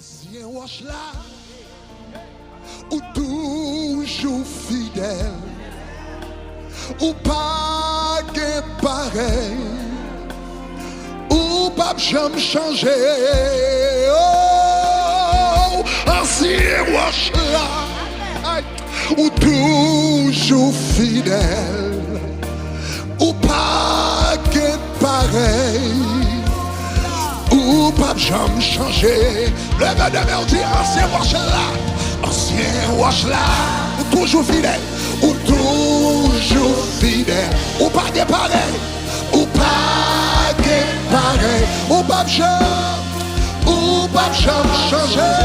Ancien wòch là, ou toujours fidèle, ou pas gen pareil, ou pas jamais changer. Oh, ancien wòch là, ou toujours fidèle, ou pas gen pareil, ou pas jamais changer. Le gars de mer dit ancien wòch là, ancien wòch là, ou toujours fidèle, ou toujours fidèle, ou pas gen pareil, ou pas gen pareil, ou pas jamais changer.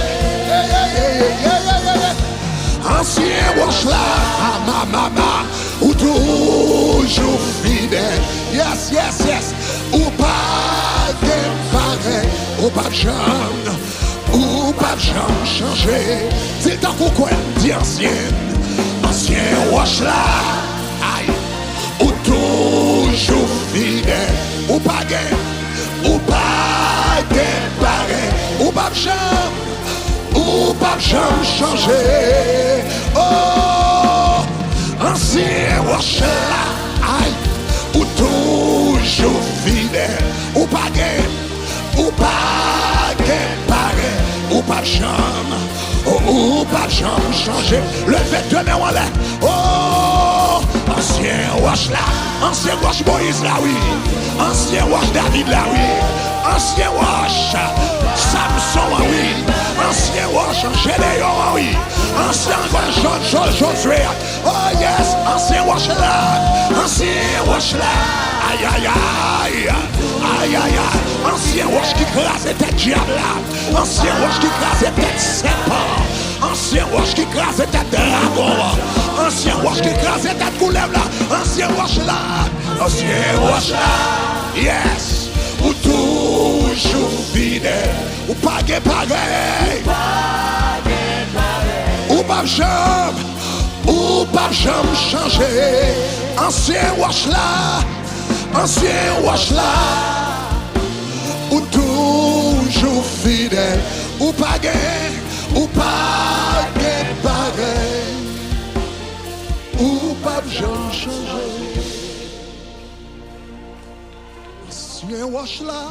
Ancien wòch là, mama, ou toujours fidèle, yes, yes, yes, ou pas gen pareil, ou pas jamais changer. C'est tant qu'on quoi dit ancien wòch là, aïe, ou toujours fidèle, ou pas gen pareil, ou pas jamais changer. Oh, ancien wòch là, aïe, ou toujours fidèle, ou pas gen pareil, ou pas jamais changer. Le fait de main en l'air. Oh, ancien wòch là, ancien wòch Moïse là, oui, ancien wòch David là, oui, ancien wòch Samson, oui, ancien wòch Gédéon, oui, ancien wòch Josué. Oh yes, ancien wòch là, aïe aïe aïe, aïe aïe aïe, ancien wòch qui crase tête diable là, ancien wòch qui crase tête serpent, ancien wòch qui crase tête dragon, ancien wòch qui crase tête couleuvre là, ancien wòch là, yes, ou toujours fidèle, ou pas gen pareil, ou pas jamais changer. Ancien wòch là, ou toujours fidèle, ou pas gen pareil, ou pas jamais changer. Ancien wòch là.